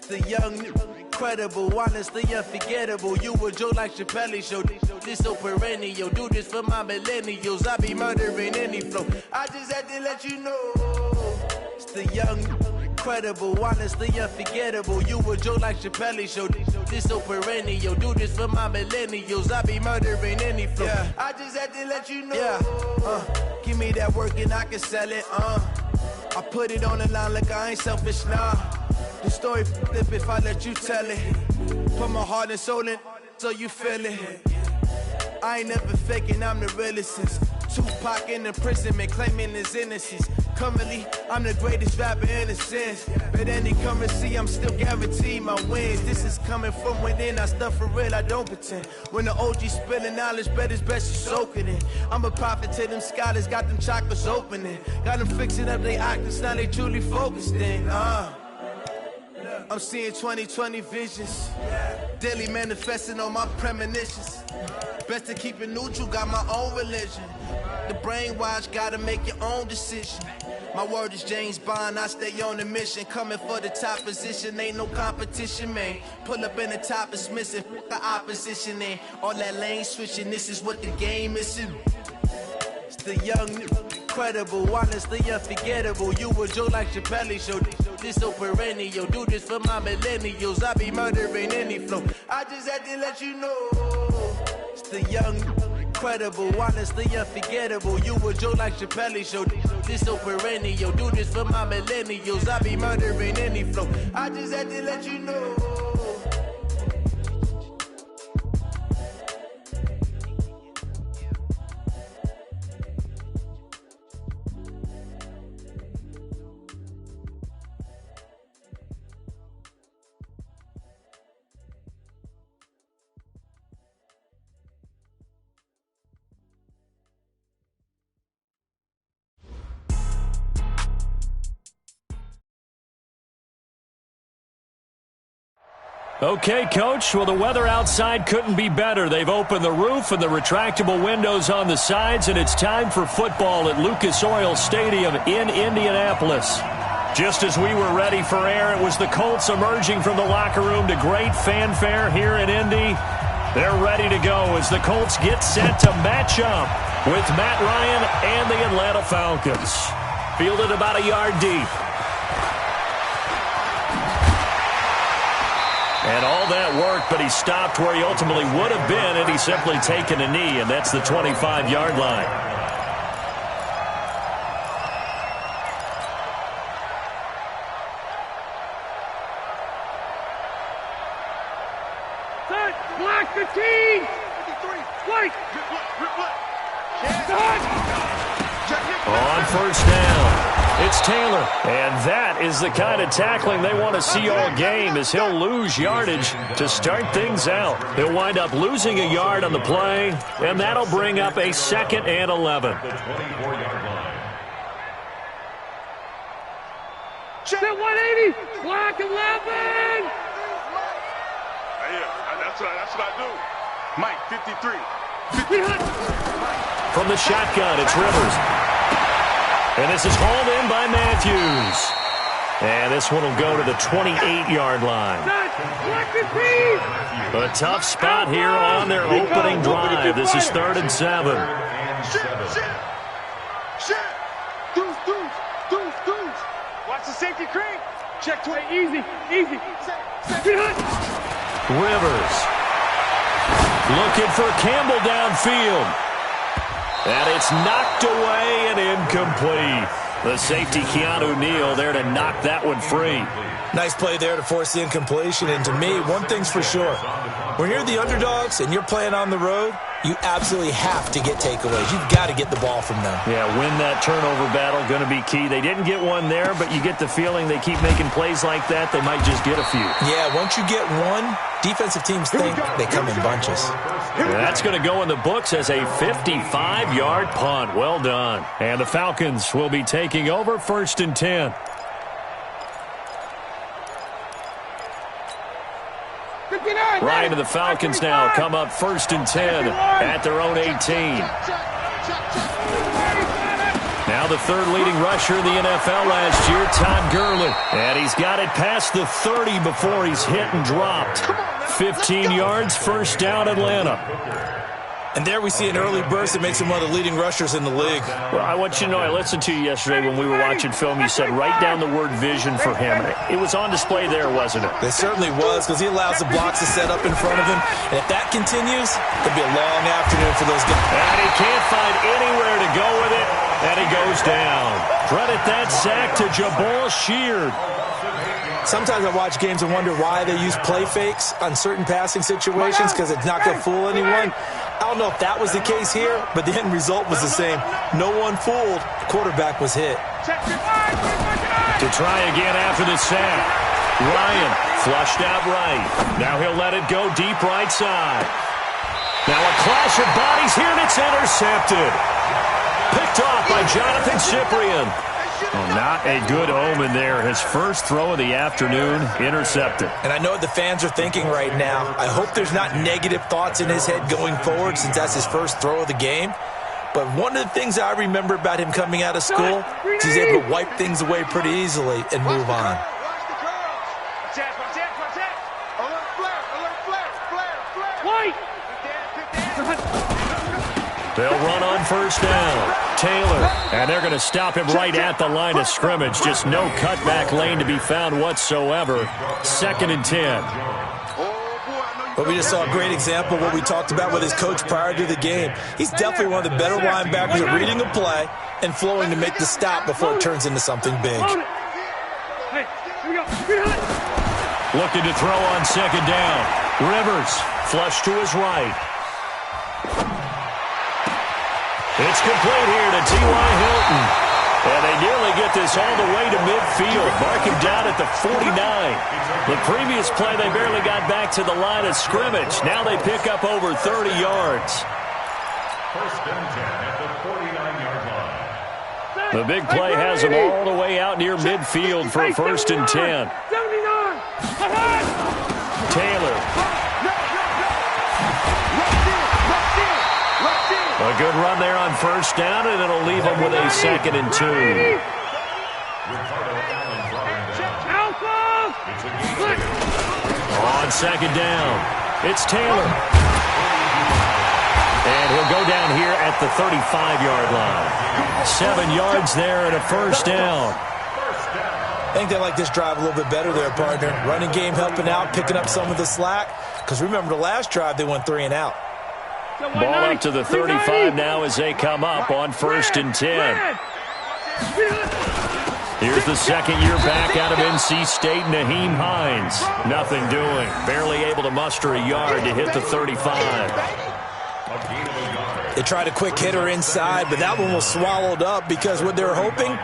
The young, incredible, honestly unforgettable. You a joke like Chappelle Show. This so perennial. Do this for my millennials. I be murdering any flow. I just had to let you know. It's the young, incredible, honestly unforgettable. You a joke like Chappelle Show. This so perennial. Do this for my millennials. I be murdering any flow. Yeah. I just had to let you know. Yeah. Give me that work and I can sell it. I put it on the line like I ain't selfish, nah. The story flip if I let you tell it. Put my heart and soul in so you feel it. I ain't never faking, I'm the realest since Tupac in imprisonment, claiming his innocence. Currently, I'm the greatest rapper in a sense. But any currency, I'm still guaranteed my wins. This is coming from within, I stuff for real, I don't pretend. When the OG spilling knowledge, bet it's best you soak it in. I'm a prophet to them scholars, got them chakras opening. Got them fixing up their octaves, now they truly focused in. I'm seeing 2020 visions, daily manifesting on my premonitions. Best to keep it neutral, got my own religion. The brainwash, gotta make your own decision. My word is James Bond, I stay on the mission. Coming for the top position, ain't no competition, man. Pull up in the top is missing, the opposition in. All that lane switching, this is what the game is. It's the young, incredible, honestly unforgettable. You a joke like Chappelle Show. This so perennial. Do this for my millennials. I be murdering any flow. I just had to let you know. It's the young, incredible, honestly unforgettable. You a joke like Chappelle Show. This so perennial. Do this for my millennials. I be murdering any flow. I just had to let you know. Okay, Coach. Well, the weather outside couldn't be better. They've opened the roof and the retractable windows on the sides, and it's time for football at Lucas Oil Stadium in Indianapolis. Just as we were ready for air, it was the Colts emerging from the locker room to great fanfare here in Indy. They're ready to go as the Colts get set to match up with Matt Ryan and the Atlanta Falcons. Fielded about a yard deep. And all that worked, but he stopped where he ultimately would have been had he simply taken a knee, and that's the 25-yard line. Set, block 15! 53, white! On first down. It's Taylor, and that is the kind of tackling they want to see all game as he'll lose yardage to start things out. He'll wind up losing a yard on the play, and that'll bring up a 2nd and 11. Set 180, block 11! Yeah, that's what I do. Mike, 53. From the shotgun, it's Rivers. And this is hauled in by Matthews. And this one will go to the 28-yard line. A tough spot here on their opening drive. This is 3rd and 7. Watch the safety creep. Check 20. Easy. Rivers. Looking for Campbell downfield. And it's knocked away and incomplete. The safety, Keanu Neal, there to knock that one free. Nice play there to force the incompletion. And to me, one thing's for sure. When you're the underdogs and you're playing on the road, you absolutely have to get takeaways. You've got to get the ball from them. Yeah, win that turnover battle, going to be key. They didn't get one there, but you get the feeling they keep making plays like that, they might just get a few. Yeah, once you get one, defensive teams think they come in bunches. That's going to go in the books as a 55-yard punt. Well done. And the Falcons will be taking over 1st and 10. Ryan and the Falcons now come up 1st and 10 at their own 18. Now the third leading rusher in the NFL last year, Todd Gurley. And he's got it past the 30 before he's hit and dropped. 15 yards, first down, Atlanta. And there we see an early burst that makes him one of the leading rushers in the league. Well, I want you to know, I listened to you yesterday when we were watching film. You said write down the word vision for him. It was on display there, wasn't it? It certainly was, because he allows the blocks to set up in front of him. And if that continues, it'll be a long afternoon for those guys. And he can't find anywhere to go with it, and he goes down. Credit that sack to Jabal Sheard. Sometimes I watch games and wonder why they use play fakes on certain passing situations, because it's not going to fool anyone. I don't know if that was the case here, but the end result was the same. No one fooled. The quarterback was hit. To try again after the sack. Ryan flushed out right. Now he'll let it go deep right side. Now a clash of bodies here, and it's intercepted. Picked off by Jonathan Cyprien. Oh, not a good omen there. His first throw of the afternoon, intercepted. And I know what the fans are thinking right now. I hope there's not negative thoughts in his head going forward, since that's his first throw of the game. But one of the things I remember about him coming out of school is he's able to wipe things away pretty easily and move on. They'll run on first down. Taylor, and they're going to stop him right at the line of scrimmage. Just no cutback lane to be found whatsoever. 2nd and 10. But we just saw a great example of what we talked about with his coach prior to the game. He's definitely one of the better linebackers at reading a play and flowing to make the stop before it turns into something big. Looking to throw on 2nd down. Rivers, flush to his right. It's complete here to T.Y. Hilton. And they nearly get this all the way to midfield. Mark him down at the 49. The previous play, they barely got back to the line of scrimmage. Now they pick up over 30 yards. First and 10 at the 49-yard line. The big play has them all the way out near midfield for a 1st and 10. Taylor. A good run there on first down, and it'll leave them with a 2nd and 2. On 2nd down, it's Taylor. And he'll go down here at the 35-yard line. 7 yards there and a first down. I think they like this drive a little bit better there, partner. Running game helping out, picking up some of the slack. Because remember, the last drive, they went 3 and out. Ball up to the 35 now as they come up on 1st and 10. Here's the second-year back out of NC State, Naheem Hines. Nothing doing. Barely able to muster a yard to hit the 35. They tried a quick hitter inside, but that one was swallowed up because what they're hoping,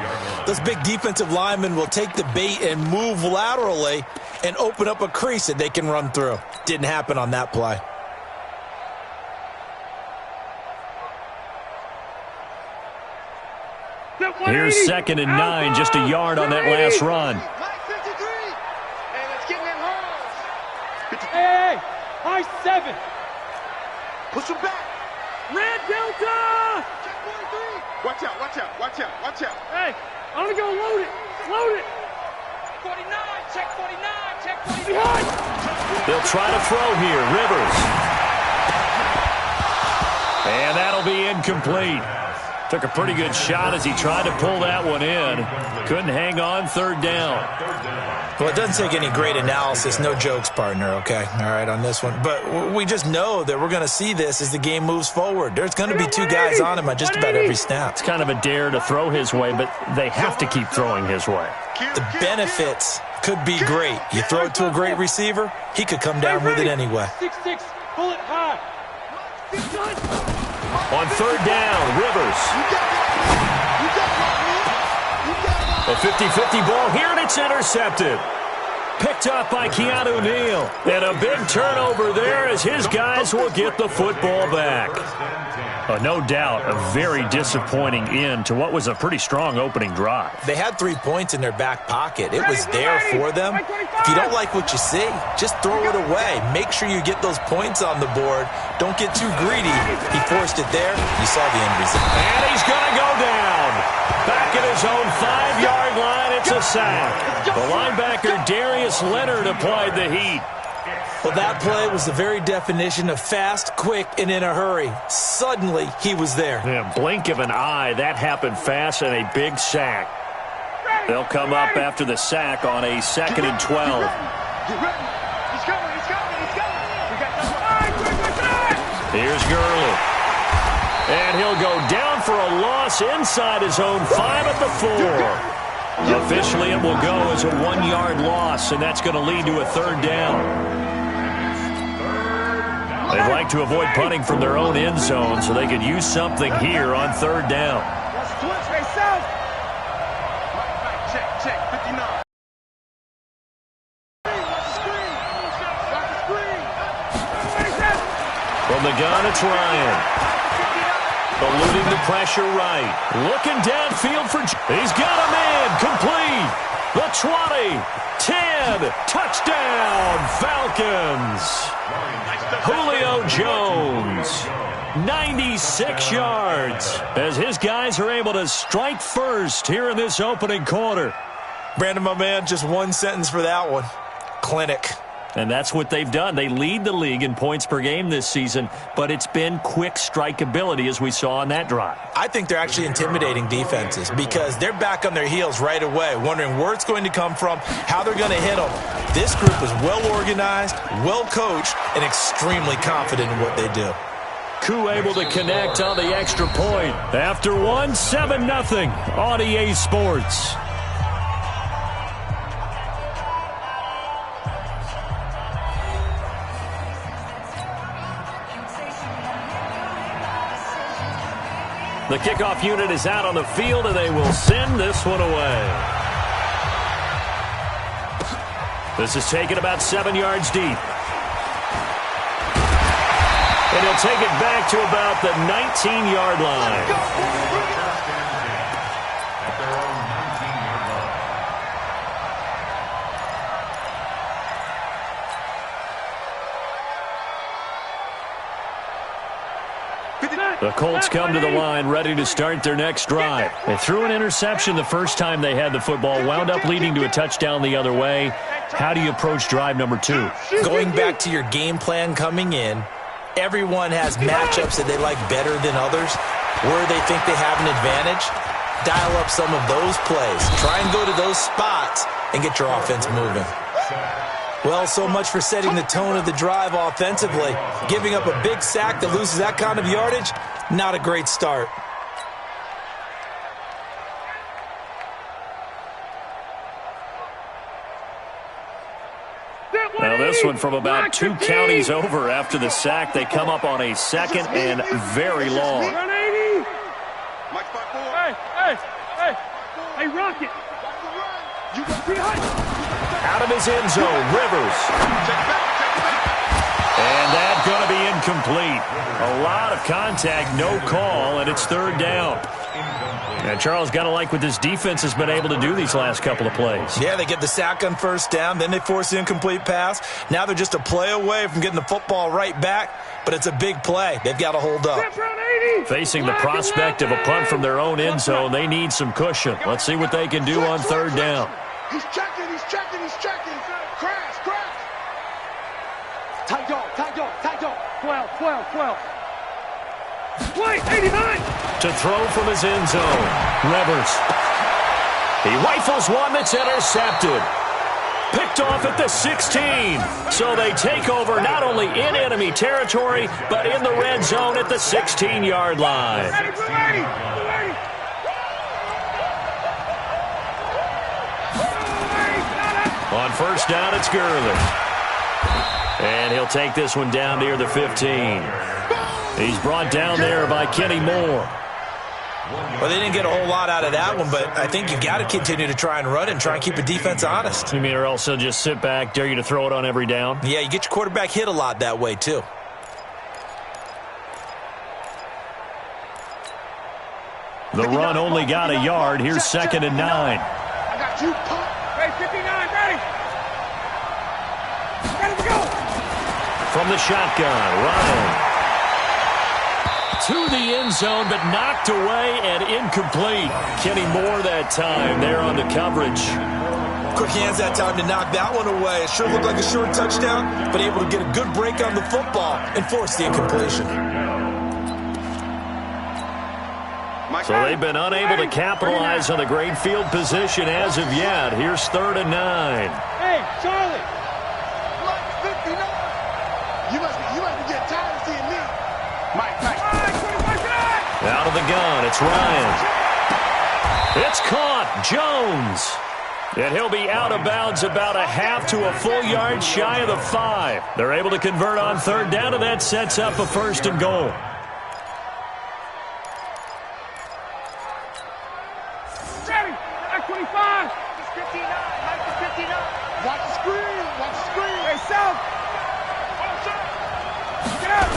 those big defensive linemen will take the bait and move laterally and open up a crease that they can run through. Didn't happen on that play. Here's 2nd and 9, just a yard on that last run. Hey, high 7. Push him back. Red Delta. Check 43. Watch out, watch out, watch out, watch out. Hey, I'm going to go load it. Load it. 49, check 49, check 49. They'll try to throw here. Rivers. And that'll be incomplete. Took a pretty good shot as he tried to pull that one in. Couldn't hang on, 3rd down. Well, it doesn't take any great analysis. No jokes, partner, okay? All right, on this one. But we just know that we're going to see this as the game moves forward. There's going to be 2 guys on him on just about every snap. It's kind of a dare to throw his way, but they have to keep throwing his way. The benefits could be great. You throw it to a great receiver, he could come down with it anyway. 6-6, bullet high. On 3rd down, Rivers. A 50-50 ball here, and it's intercepted. Picked up by Keanu Neal. And a big turnover there as his guys will get the football back. No doubt a very disappointing end to what was a pretty strong opening drive. They had 3 points in their back pocket. It was there for them. If you don't like what you see, just throw it away. Make sure you get those points on the board. Don't get too greedy. He forced it there. You saw the end result. And he's going to go down. Back at his own 5-yard line, it's a sack. The linebacker, Darius Leonard, applied the heat. Well, that play was the very definition of fast, quick, and in a hurry. Suddenly, he was there. Yeah, blink of an eye, that happened fast, and a big sack. They'll come up after the sack on a 2nd and 12. Get ready. He's coming. We got that. Here's Gurley. And he'll go down for a loss inside his own 5 at the 4. Officially, it will go as a 1-yard loss, and that's going to lead to a 3rd down. They'd like to avoid punting from their own end zone so they could use something here on 3rd down. Check, 59. From the gun, it's Ryan. Eluding the pressure right. Looking downfield for... He's got a man. Complete. The 20. 10. Touchdown, Falcons. Julio Jones. 96 yards. As his guys are able to strike first here in this opening quarter. Brandon, my man, just one sentence for that one. Clinic. And that's what they've done. They lead the league in points per game this season, but it's been quick strikeability as we saw on that drive. I think they're actually intimidating defenses because they're back on their heels right away, wondering where it's going to come from, how they're going to hit them. This group is well organized, well coached, and extremely confident in what they do. Koo able to connect on the extra point. After one, 7-0 on EA Sports. The kickoff unit is out on the field, and they will send this one away. This is taken about 7 yards deep. And he'll take it back to about the 19-yard line. The Colts come to the line ready to start their next drive. They threw an interception the first time they had the football, wound up leading to a touchdown the other way. How do you approach drive number 2? Going back to your game plan coming in, everyone has matchups that they like better than others, where they think they have an advantage. Dial up some of those plays. Try and go to those spots and get your offense moving. Well, so much for setting the tone of the drive offensively. Giving up a big sack that loses that kind of yardage, not a great start. Now this one from about 2 counties over after the sack. They come up on a 2nd and very long. Hey, Rocket. Out of his end zone, Rivers. And that's going to be incomplete. A lot of contact, no call, and it's 3rd down. And Charles, got to like what this defense has been able to do these last couple of plays. Yeah, they get the sack on 1st down, then they force the incomplete pass. Now they're just a play away from getting the football right back, but it's a big play. They've got to hold up. Facing the prospect of a punt from their own end zone, they need some cushion. Let's see what they can do on 3rd down. He's checking. Crash. Tight dog. 12. Play, 89. To throw from his end zone, Rivers. He rifles one that's intercepted. Picked off at the 16. So they take over not only in enemy territory, but in the red zone at the 16-yard line. On 1st down, it's Gurley. And he'll take this one down near the 15. He's brought down there by Kenny Moore. Well, they didn't get a whole lot out of that one, but I think you got to continue to try and run and try and keep the defense honest. You mean or else they'll just sit back, dare you to throw it on every down? Yeah, you get your quarterback hit a lot that way, too. The run only got a yard. Here's 2nd and 9. I got you, pump. Hey, 59, ready. Ready to go. From the shotgun, Ryan. To the end zone, but knocked away and incomplete. Kenny Moore that time there on the coverage. Quick hands that time to knock that one away. It sure looked like a short touchdown, but able to get a good break on the football and force the incompletion. So they've been unable to capitalize on the great field position as of yet. Here's 3rd and 9. Hey, Charlie. 59. You must be getting tired of seeing me. Mike. Out of the gun, it's Ryan. It's caught, Jones. And he'll be out of bounds about a half to a full yard shy of the 5. They're able to convert on 3rd down, and that sets up a 1st and goal. Ready, at 25. It's 59, Mike is 59. Watch the screen. Hey, South. Get up.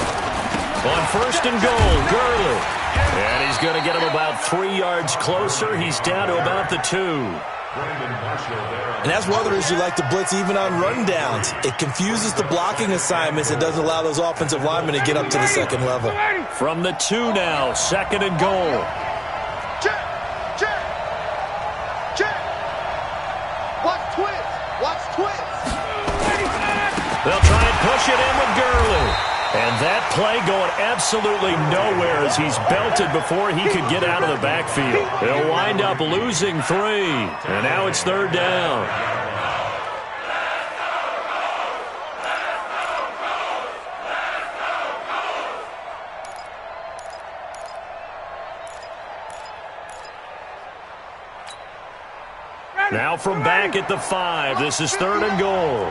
On 1st and goal, Gurley. And he's going to get him about 3 yards closer. He's down to about the 2. And as weathers, you like to blitz even on run downs. It confuses the blocking assignments. It doesn't allow those offensive linemen to get up to the 2nd level. From the 2 now, 2nd and goal. Check. Watch twins. They'll try and push it in with Gurley. And that play going absolutely nowhere as he's belted before he could get out of the backfield. They'll wind up losing 3. And now it's 3rd down. Now from back at the 5, this is 3rd and goal.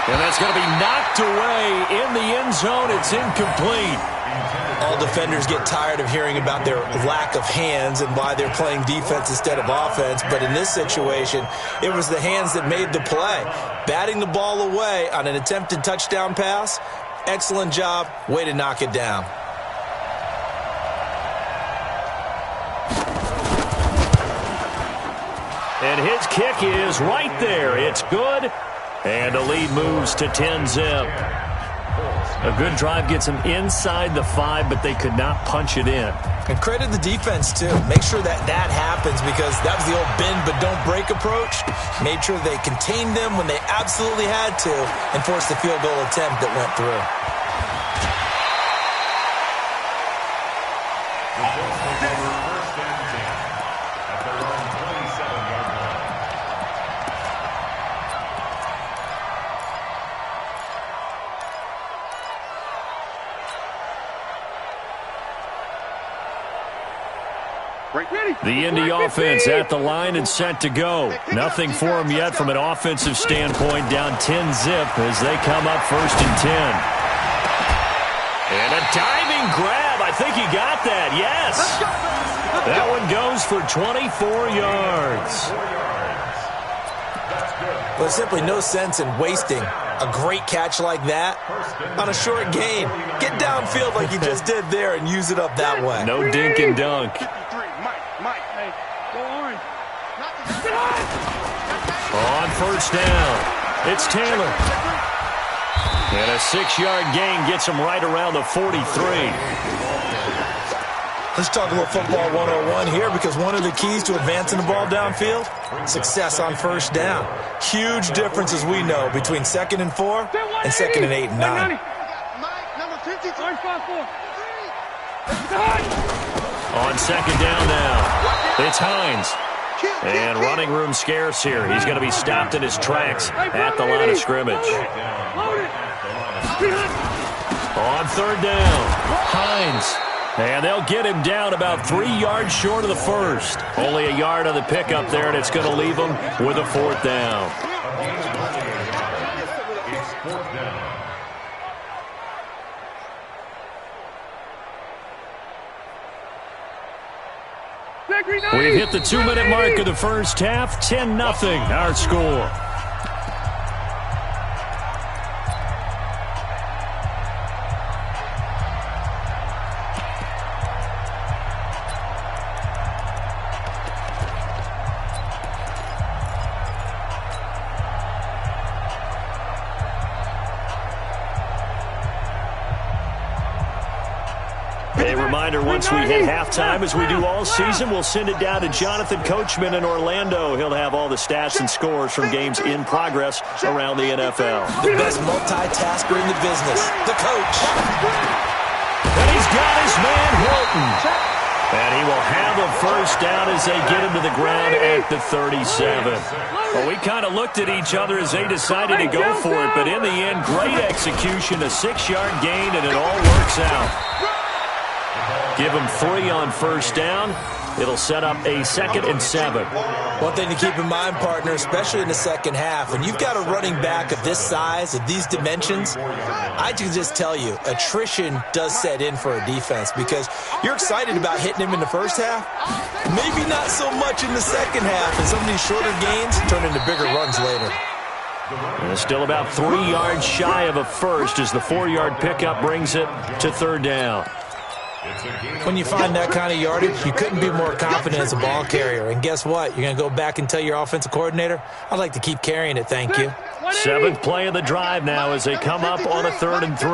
And that's going to be knocked away in the end zone. It's incomplete. All defenders get tired of hearing about their lack of hands and why they're playing defense instead of offense. But in this situation, it was the hands that made the play. Batting the ball away on an attempted touchdown pass, excellent job. Way to knock it down. And his kick is right there. It's good. And the lead moves to 10-zip. A good drive gets them inside the 5, but they could not punch it in. And credit the defense, too. Make sure that happens because that was the old bend but don't break approach. Made sure they contained them when they absolutely had to and forced the field goal attempt that went through. The Indy offense at the line and set to go. Nothing for them yet from an offensive standpoint. Down 10-zip as they come up 1st and 10. And a diving grab. I think he got that. Yes. That one goes for 24 yards. There's simply no sense in wasting a great catch like that on a short gain. Get downfield like you just did there and use it up that way. No dink and dunk. Mike, hey, go orange. On 1st down, it's Taylor. And a 6-yard gain gets him right around the 43. Let's talk a little football 101 here because one of the keys to advancing the ball downfield, success on 1st down. Huge difference, as we know, between 2nd and 4 and 2nd and 8 and 9. Mike, number 50, orange 5-4. On 2nd down now, it's Hines. And running room scarce here. He's going to be stopped in his tracks at the line of scrimmage. On 3rd down, Hines. And they'll get him down about 3 yards short of the 1st. Only a yard on the pickup there, and it's going to leave him with a 4th down. We've hit the 2-minute mark of the first half. 10-0 our score. Once we hit halftime, as we do all season, we'll send it down to Jonathan Coachman in Orlando. He'll have all the stats and scores from games in progress around the NFL. The best multitasker in the business, the coach. And he's got his man Horton. And he will have a first down as they get him to the ground at the 37. Well, we kind of looked at each other as they decided to go for it, but in the end, great execution, a 6-yard gain, and it all works out. Give him 3 on first down. It'll set up a 2nd and 7. One thing to keep in mind, partner, especially in the second half, when you've got a running back of this size, of these dimensions, I can just tell you, attrition does set in for a defense because you're excited about hitting him in the first half. Maybe not so much in the second half, and some of these shorter gains turn into bigger runs later. And still about 3 yards shy of a first as the 4-yard pickup brings it to 3rd down. When you find that kind of yardage, you couldn't be more confident as a ball carrier. And guess what? You're going to go back and tell your offensive coordinator, I'd like to keep carrying it, thank you. 7th play of the drive now as they come up on a 3rd and 3.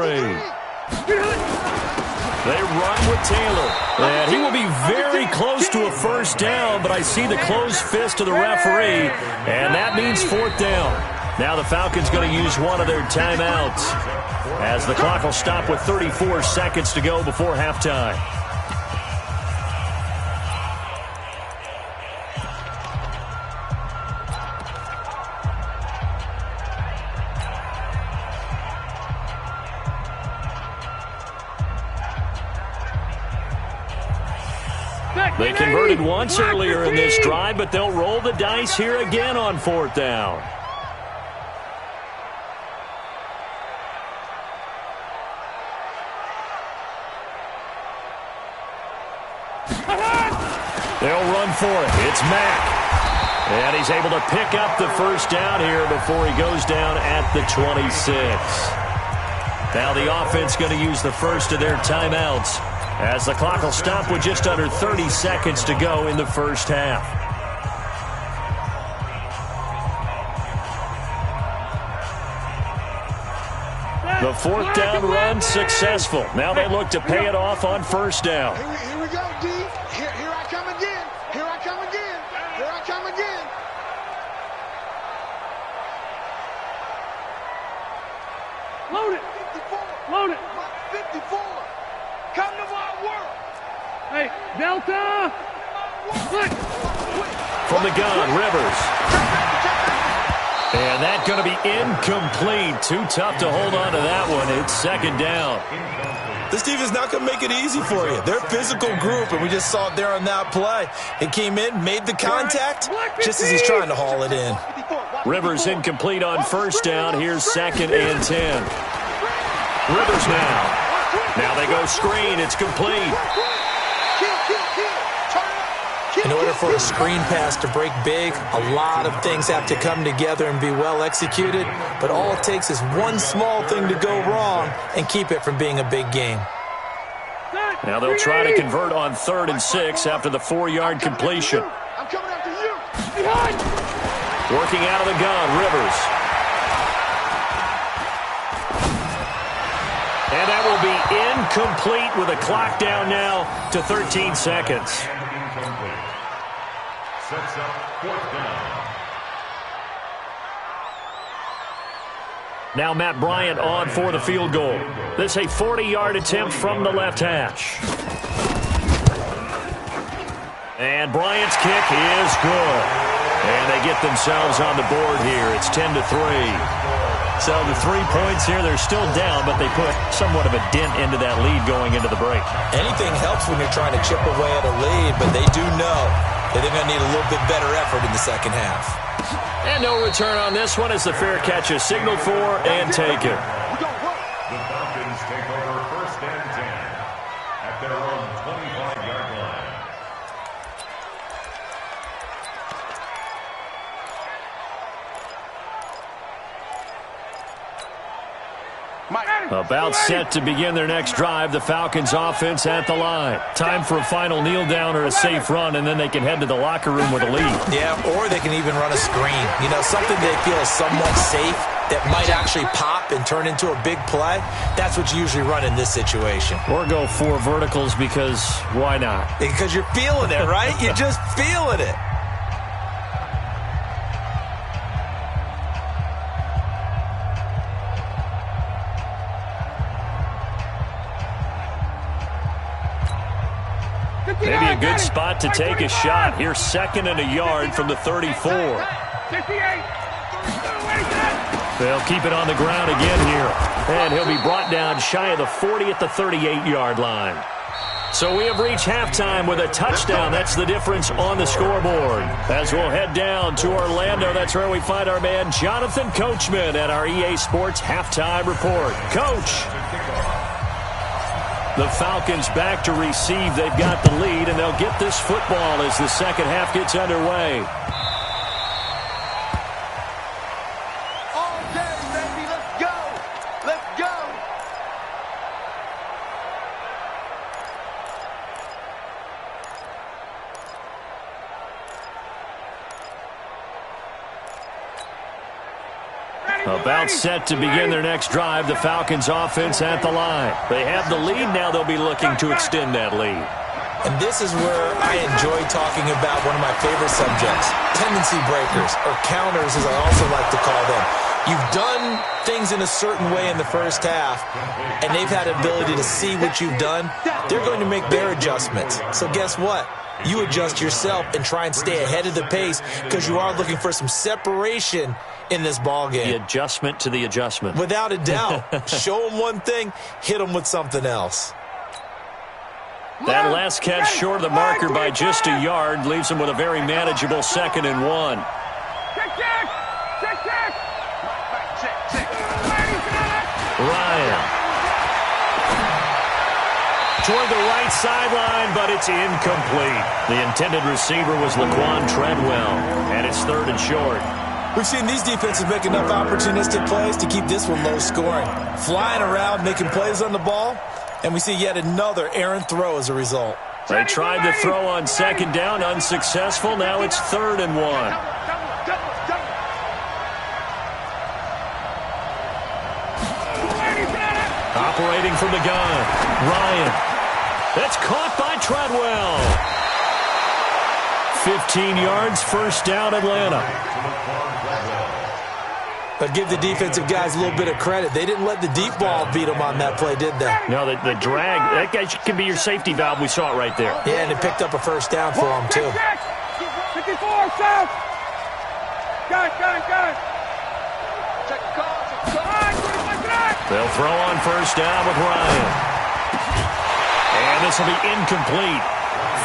They run with Taylor. And he will be very close to a first down, but I see the closed fist of the referee, and that means 4th down. Now the Falcons going to use one of their timeouts as the clock will stop with 34 seconds to go before halftime. They converted once earlier in this drive, but they'll roll the dice here again on 4th down. They'll run for it. It's Mack. And he's able to pick up the first down here before he goes down at the 26. Now the offense going to use the first of their timeouts as the clock will stop with just under 30 seconds to go in the first half. The 4th down run successful. Now they look to pay it off on first down. Here we go, D. Here I come again. Here I come again. Here I come again. Load it. 54. Load it. 54. Come to my world. Hey, Delta. Look. From the gun, Rivers. And that's going to be incomplete. Too tough to hold on to that one. It's 2nd down. This defense is not going to make it easy for you. They're a physical group, and we just saw it there on that play. It came in, made the contact, just as he's trying to haul it in. Rivers incomplete on first down. Here's 2nd and 10. Rivers now. Now they go screen. It's complete. In order for a screen pass to break big, a lot of things have to come together and be well executed, but all it takes is one small thing to go wrong and keep it from being a big game. Now they'll try to convert on 3rd and 6 after the 4-yard completion. I'm coming after you. Behind. Working out of the gun, Rivers. And that will be incomplete with a clock down now to 13 seconds. Sets up 4th down. Now Matt Bryant on for the field goal. This a 40-yard attempt from the left hash. And Bryant's kick is good. And they get themselves on the board here. It's 10-3. So the 3 points here, they're still down, but they put somewhat of a dent into that lead going into the break. Anything helps when you're trying to chip away at a lead, but they do know that they're going to need a little bit better effort in the second half. And no return on this one as the fair catch is signaled for and taken. The Falcons take over 1st and 10 at their own 25-yard line. About set to begin their next drive, the Falcons offense at the line. Time for a final kneel down or a safe run, and then they can head to the locker room with a lead. Yeah, or they can even run a screen. You know, something they feel is somewhat safe that might actually pop and turn into a big play. That's what you usually run in this situation. Or go 4 verticals because why not? Because you're feeling it, right? You're just feeling it. Maybe a good spot to take a shot. Here's 2nd and a yard from the 34. They'll keep it on the ground again here. And he'll be brought down shy of the 40 at the 38-yard line. So we have reached halftime with a touchdown. That's the difference on the scoreboard. As we'll head down to Orlando, that's where we find our man Jonathan Coachman at our EA Sports Halftime Report. Coach. The Falcons back to receive. They've got the lead, and they'll get this football as the second half gets underway. All day, baby. Let's go. Let's go. About set to begin their next drive, the Falcons offense at the line. They have the lead. Now they'll be looking to extend that lead. And this is where I enjoy talking about one of my favorite subjects, tendency breakers, or counters as I also like to call them. You've done things in a certain way in the first half, and they've had the ability to see what you've done. They're going to make their adjustments. So guess what? You adjust yourself and try and stay ahead of the pace because you are looking for some separation in this ball game. The adjustment to the adjustment. Without a doubt. Show them one thing, hit them with something else. That last catch short of the marker by just a yard leaves them with a very manageable 2nd and 1. Ryan. Toward the right sideline, but it's incomplete. The intended receiver was Laquan Treadwell, and it's 3rd and short. We've seen these defenses make enough opportunistic plays to keep this one low scoring. Flying around, making plays on the ball, and we see yet another errant throw as a result. They tried to throw on 2nd down, unsuccessful. Now it's 3rd and 1. Operating from the gun, Ryan. That's caught by Treadwell. 15 yards, 1st down, Atlanta. But give the defensive guys a little bit of credit. They didn't let the deep ball beat them on that play, did they? No, the drag, that guy can be your safety valve. We saw it right there. Yeah, and it picked up a 1st down for them, too. 54, south. Got it. Check the call. They'll throw on 1st down with Ryan. And this will be incomplete.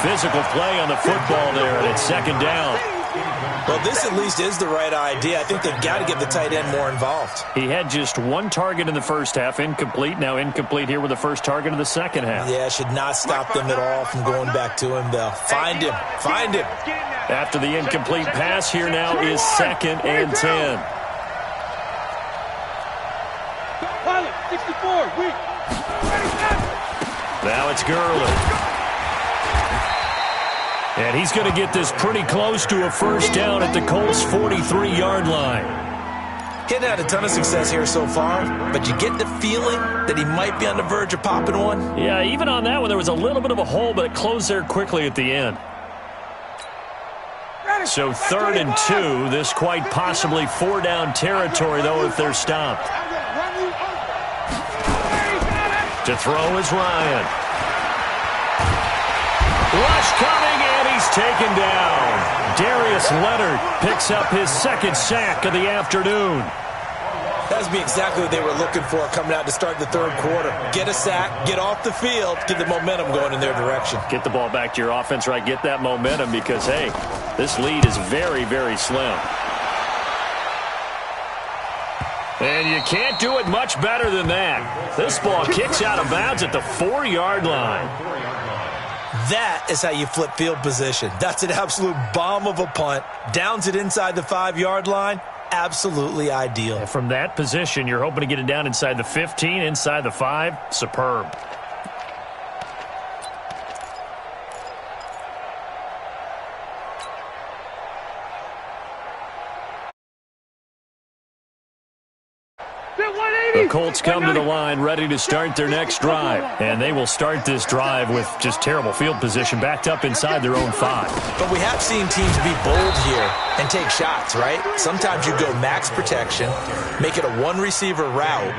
Physical play on the football there, and it's 2nd down. Well, this at least is the right idea. I think they've got to get the tight end more involved. He had just 1 target in the first half, incomplete. Now incomplete here with the first target of the second half. Yeah, should not stop them at all from going back to him, though. Find him. After the incomplete pass, here now is 2nd and 10. Pilot, 64, weak. Now it's Gurley. And he's going to get this pretty close to a 1st down at the Colts' 43-yard line. Hadn't had a ton of success here so far, but you get the feeling that he might be on the verge of popping one. Yeah, even on that one, there was a little bit of a hole, but it closed there quickly at the end. So 3rd and 2, this quite possibly 4-down territory, though, if they're stopped. To throw is Ryan. Rush coming, and he's taken down. Darius Leonard picks up his 2nd sack of the afternoon. That would be exactly what they were looking for coming out to start the 3rd quarter. Get a sack, get off the field, get the momentum going in their direction. Get the ball back to your offense, right? Get that momentum because, hey, this lead is very, very slim. And you can't do it much better than that. This ball kicks out of bounds at the 4-yard line. That is how you flip field position. That's an absolute bomb of a punt. Downs it inside the 5-yard line. absolutely ideal. And from that position, you're hoping to get it down inside the 15, inside the 5. Superb. The Colts come to the line ready to start their next drive. And they will start this drive with just terrible field position backed up inside their own 5. But we have seen teams be bold here and take shots, right? Sometimes you go max protection, make it a one-receiver route,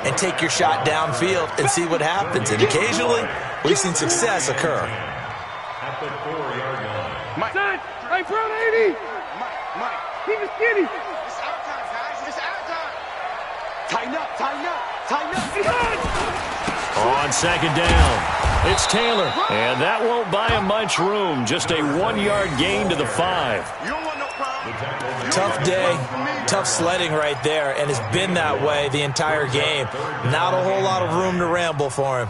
and take your shot downfield and see what happens. And occasionally, we've seen success occur. At the 4-yard line. Mike. Hey, front 80. Mike. Keep it skinny. It's our time, guys. It's our time. Tighten up. On second down, it's Taylor. And that won't buy him much room. Just a 1-yard gain to the 5. You don't want no problem. Tough day, tough sledding right there, and it's been that way the entire game. Not a whole lot of room to ramble for him.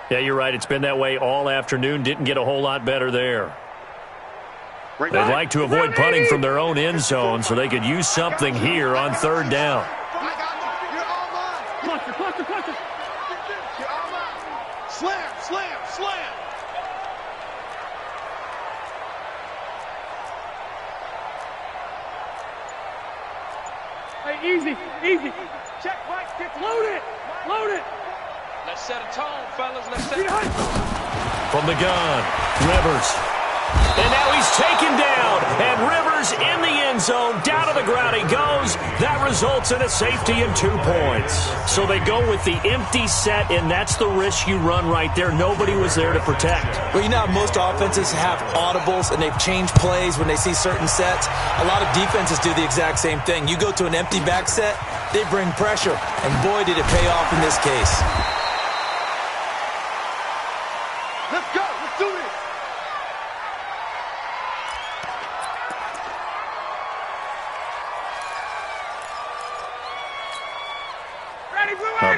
Yeah, you're right. It's been that way all afternoon. Didn't get a whole lot better there. They'd like to avoid punting from their own end zone so they could use something here on third down. Cluster. Slam. Hey, easy. Check, Mike. Load it. Let's set a tone, fellas. Let's set a tone. From the gun, Rivers. And now he's taken down. And Rivers in the end zone. Down to the ground he goes. That results in a safety and 2 points. So they go with the empty set, and that's the risk you run right there. Nobody was there to protect. Well, you know how most offenses have audibles, and they've changed plays when they see certain sets. A lot of defenses do the exact same thing. You go to an empty back set, they bring pressure. And boy, did it pay off in this case. Let's go. Let's do this.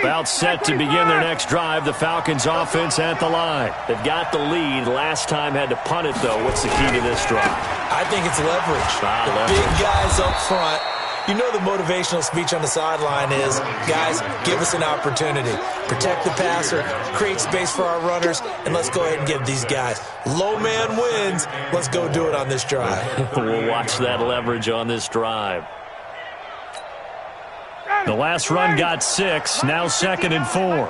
About set to begin their next drive, the Falcons offense at the line. They've got the lead. Last time had to punt it, though. What's the key to this drive? I think it's leverage. The big guys up front. You know the motivational speech on the sideline is, guys, give us an opportunity. Protect the passer, create space for our runners, and let's go ahead and give these guys. Low man wins. Let's go do it on this drive. We'll watch that leverage on this drive. The last run got 6, now 2nd and 4.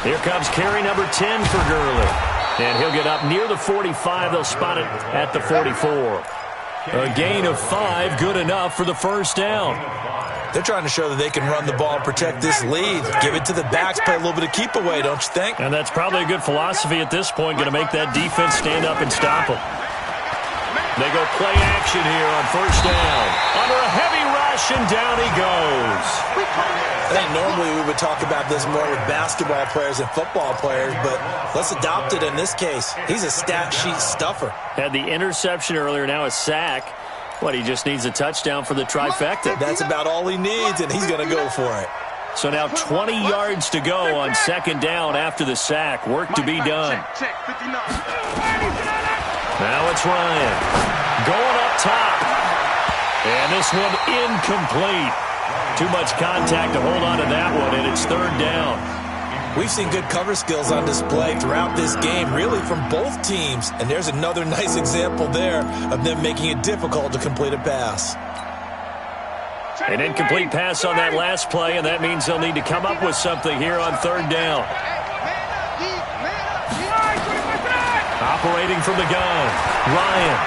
Here comes carry number 10 for Gurley. And he'll get up near the 45. They'll spot it at the 44. A gain of 5, good enough for the first down. They're trying to show that they can run the ball and protect this lead. Give it to the backs, play a little bit of keep away, don't you think? And that's probably a good philosophy at this point, going to make that defense stand up and stop them. They go play action here on first down. Under a heavy rush, and down he goes. I think normally we would talk about this more with basketball players and football players, but let's adopt it in this case. He's a stat sheet stuffer. Had the interception earlier, now a sack. What, he just needs a touchdown for the trifecta. That's about all he needs, and he's going to go for it. So now 20 yards to go on second down after the sack. Work to be done. Now it's Ryan going up top. And this one incomplete. Too much contact to hold on to that one, and it's third down. We've seen good cover skills on display throughout this game, really from both teams. And there's another nice example there of them making it difficult to complete a pass. An incomplete pass on that last play, and that means they'll need to come up with something here on third down. Operating from the gun, Ryan.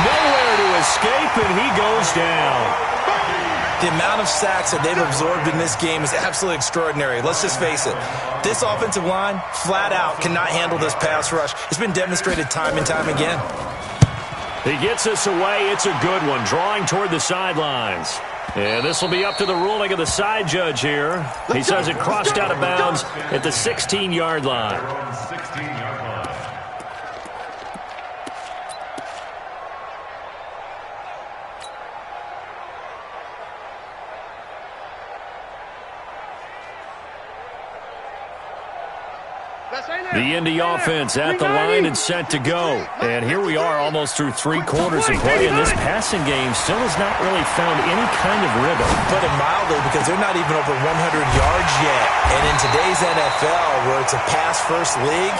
Nowhere to escape, and he goes down. The amount of sacks that they've absorbed in this game is absolutely extraordinary. Let's just face it. This offensive line, flat out, cannot handle this pass rush. It's been demonstrated time and time again. He gets us away. It's a good one, drawing toward the sidelines. And this will be up to the ruling of the side judge here. He says it crossed out of bounds at the 16-yard line. 16-yard line. That's ain't it. The Indy offense at the line and set to go. And here we are almost through 3 quarters of play, and this passing game still has not really found any kind of rhythm. Put it mildly, because they're not even over 100 yards yet. And in today's NFL, where it's a pass-first league,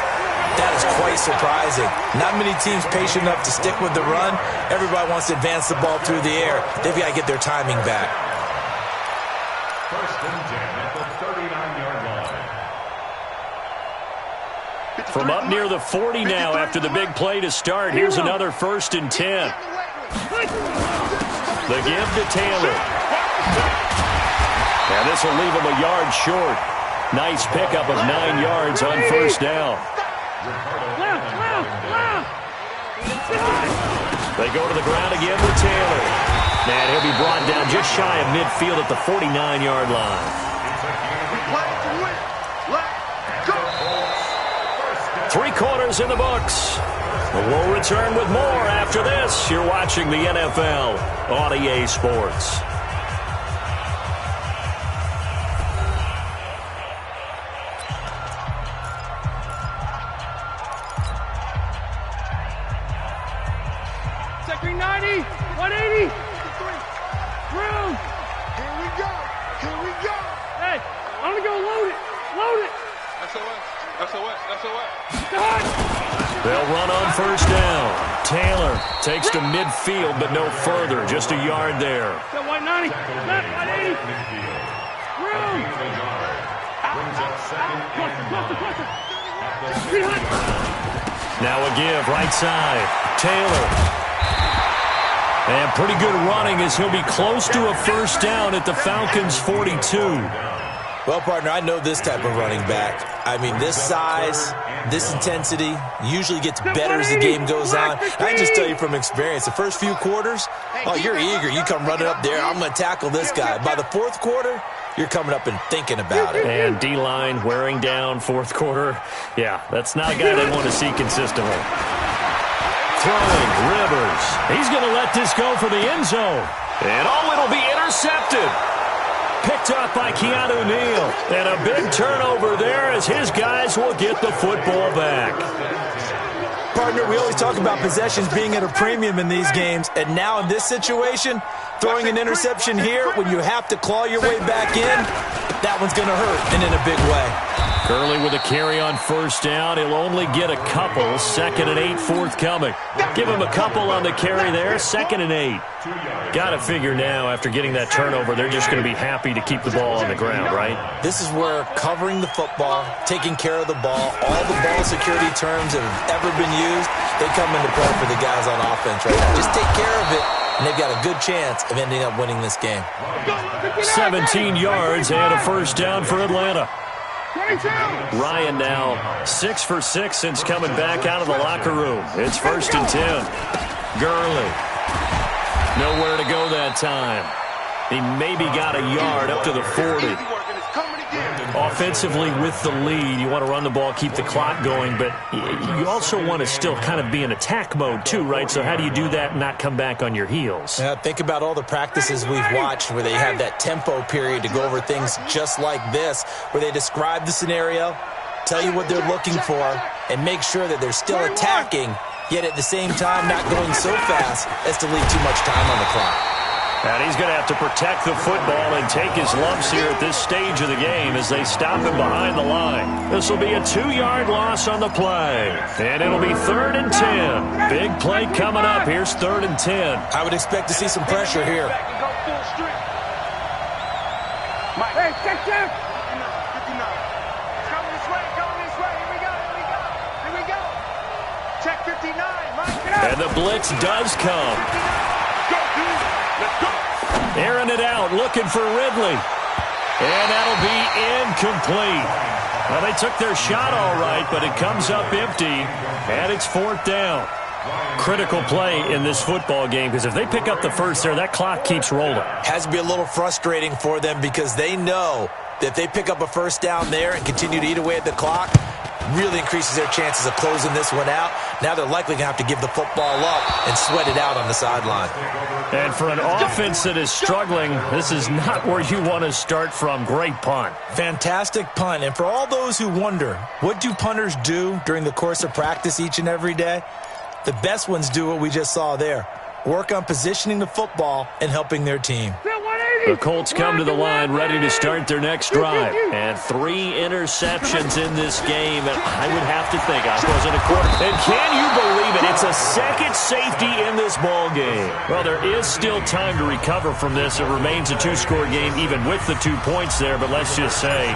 that is quite surprising. Not many teams patient enough to stick with the run. Everybody wants to advance the ball through the air. They've got to get their timing back. First and 10 at the 39-yard line. From up near the 40 now after the big play to start. Here's another 1st and 10. The give to Taylor. And this will leave him a yard short. Nice pickup of 9 yards on 1st down. They go to the ground again with Taylor. And he'll be brought down just shy of midfield at the 49-yard line. 3 quarters in the books. We'll return with more after this. You're watching the NFL on EA Sports. Second 90, 180. Room. Here we go. Here we go. Hey, I'm going to go load it. Load it. SOS. They'll run on 1st down. Taylor takes to midfield, but no further. Just a yard there. Got 190. Left, 180. Room. Now a give, right side. Taylor. And pretty good running as he'll be close to a 1st down at the Falcons' 42. Well, partner, I know this type of running back. I mean, this size, this intensity usually gets better as the game goes on. I just tell you from experience, the first few quarters, oh, you're eager. You come running up there, I'm going to tackle this guy. By the 4th quarter, you're coming up and thinking about it. And D-line wearing down 4th quarter. Yeah, that's not a guy they want to see consistently. Throwing, Rivers. He's going to let this go for the end zone. And it'll be intercepted. Picked up by Keanu Neal. And a big turnover there as his guys will get the football back. Partner, we always talk about possessions being at a premium in these games. And now in this situation, throwing an interception here when you have to claw your way back in, that one's going to hurt, and in a big way. Gurley with a carry on 1st down. He'll only get a couple. 2nd and 8 forthcoming. Give him a couple on the carry there. 2nd and 8. Got to figure now after getting that turnover, they're just going to be happy to keep the ball on the ground, right? This is where covering the football, taking care of the ball, all the ball security terms that have ever been used, they come into play for the guys on offense right now. Just take care of it, and they've got a good chance of ending up winning this game. 17 yards and a 1st down for Atlanta. Ryan now 6 for 6 since coming back out of the locker room. It's 1st and 10. Gurley. Nowhere to go that time. He maybe got a yard up to the 40. Offensively with the lead, you want to run the ball, keep the clock going, but you also want to still kind of be in attack mode too, right? So how do you do that and not come back on your heels? Yeah, think about all the practices we've watched where they have that tempo period to go over things just like this, where they describe the scenario, tell you what they're looking for, and make sure that they're still attacking, yet at the same time not going so fast as to leave too much time on the clock. And he's going to have to protect the football and take his lumps here at this stage of the game as they stop him behind the line. This will be a 2-yard loss on the play. And it'll be 3rd and 10. Big play coming up. Here's 3rd and 10. I would expect to see some pressure here. Hey, check. Come this way. Here we go. Check 59. Mike, get up. And the blitz does come. Let's go. Airing it out, looking for Ridley. And that'll be incomplete. Well, they took their shot all right, but it comes up empty, and it's 4th down. Critical play in this football game, because if they pick up the first there, that clock keeps rolling. Has to be a little frustrating for them because they know that if they pick up a 1st down there and continue to eat away at the clock, really increases their chances of closing this one out. Now they're likely going to have to give the football up and sweat it out on the sideline. And for an offense that is struggling, this is not where you want to start from. Great punt. Fantastic punt. And for all those who wonder, what do punters do during the course of practice each and every day? The best ones do what we just saw there. Work on positioning the football and helping their team. The Colts come to the line ready to start their next drive. And 3 interceptions in this game. And I would have to think I wasn't a quarter. And can you believe it? It's a second safety in this ball game. Well, there is still time to recover from this. It remains a 2-score game even with the 2 points there. But let's just say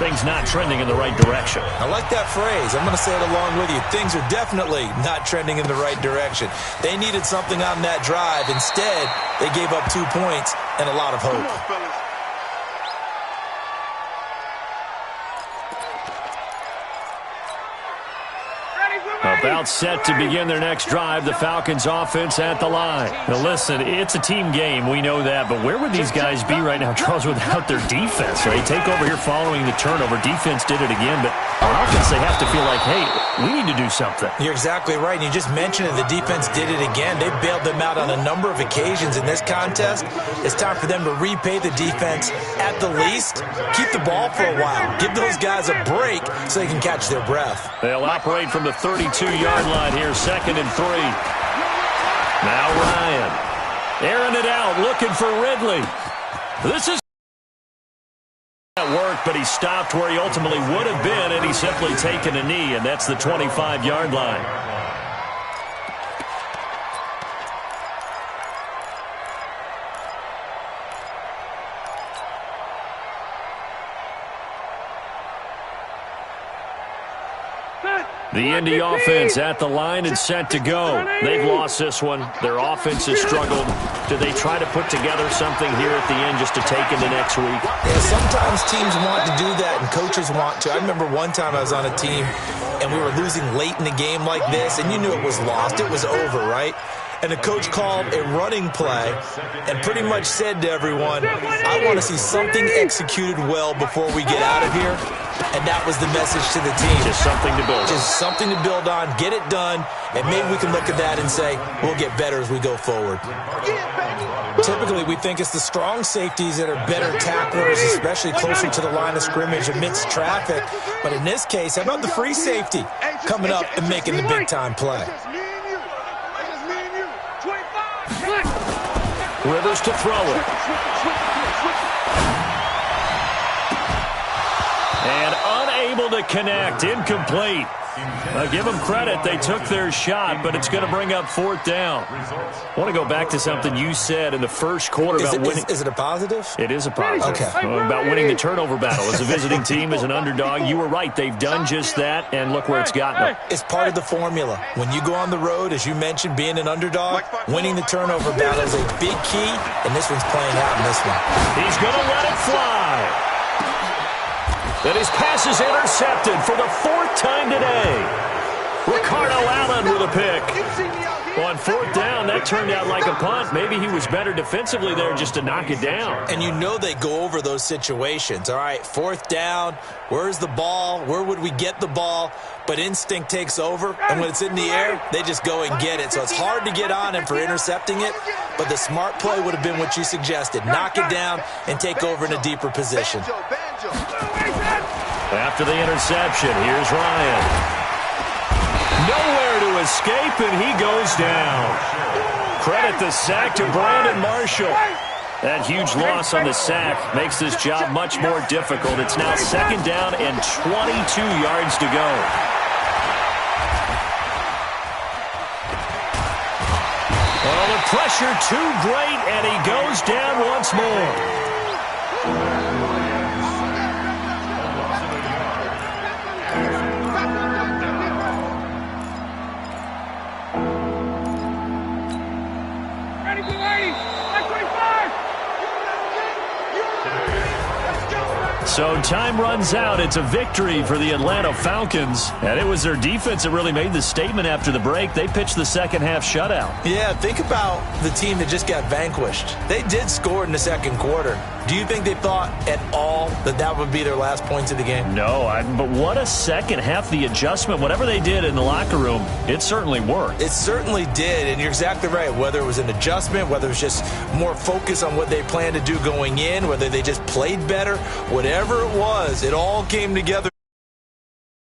things not trending in the right direction. I like that phrase. I'm going to say it along with you. Things are definitely not trending in the right direction. They needed something on that drive. Instead, they gave up 2 points and a lot of hope. Come on, fellas. About set to begin their next drive, the Falcons offense at the line. Now listen, it's a team game, we know that, but where would these guys be right now, Charles, without their defense? They take over here following the turnover. Defense did it again, but on offense they have to feel like, hey, we need to do something. You're exactly right. You just mentioned it. The defense did it again. They bailed them out on a number of occasions in this contest. It's time for them to repay the defense at the least. Keep the ball for a while. Give those guys a break so they can catch their breath. They'll operate from the 32-yard line here, 2nd and 3. Now Ryan. Airing it out, looking for Ridley. This is at work, but he stopped where he ultimately would have been, and he's simply taken a knee, and that's the 25-yard line. The Indy offense at the line and set to go. They've lost this one. Their offense has struggled. Do they try to put together something here at the end just to take into next week? Yeah, sometimes teams want to do that and coaches want to. I remember one time I was on a team and we were losing late in the game like this, and you knew it was lost. It was over, right? And the coach called a running play and pretty much said to everyone, I want to see something executed well before we get out of here. And that was the message to the team. Just something to build on. Just something to build on, get it done, and maybe we can look at that and say, we'll get better as we go forward. Typically, we think it's the strong safeties that are better tacklers, especially closer to the line of scrimmage amidst traffic. But in this case, how about the free safety coming up and making the big-time play? Rivers to throw it. And unable to connect. Incomplete. Give them credit. They took their shot, but it's going to bring up 4th down. I want to go back to something you said in the first quarter about winning. Is it a positive? It is a positive. Okay. About winning the turnover battle. As a visiting team, as an underdog, you were right. They've done just that, and look where it's gotten them. It's part of the formula. When you go on the road, as you mentioned, being an underdog, winning the turnover battle is a big key, and this one's playing out in this one. He's going to let it fly. And his pass is intercepted for the 4th time today. Ricardo Allen with a pick. On 4th down, that turned out like a punt. Maybe he was better defensively there just to knock it down. And you know they go over those situations. All right, 4th down, where's the ball? Where would we get the ball? But instinct takes over, and when it's in the air, they just go and get it. So it's hard to get on him for intercepting it, but the smart play would have been what you suggested. Knock it down and take over in a deeper position. After the interception, here's Ryan. Nowhere to escape, and he goes down. Credit the sack to Brandon Marshall. That huge loss on the sack makes this job much more difficult. It's now 2nd down and 22 yards to go. Well, the pressure too great, and he goes down once more. So time runs out. It's a victory for the Atlanta Falcons. And it was their defense that really made the statement after the break. They pitched the second half shutout. Yeah, think about the team that just got vanquished. They did score in the second quarter. Do you think they thought at all that that would be their last points of the game? No, but what a second half. The adjustment, whatever they did in the locker room, it certainly worked. It certainly did, and you're exactly right. Whether it was an adjustment, whether it was just more focus on what they planned to do going in, whether they just played better, whatever it was, it all came together.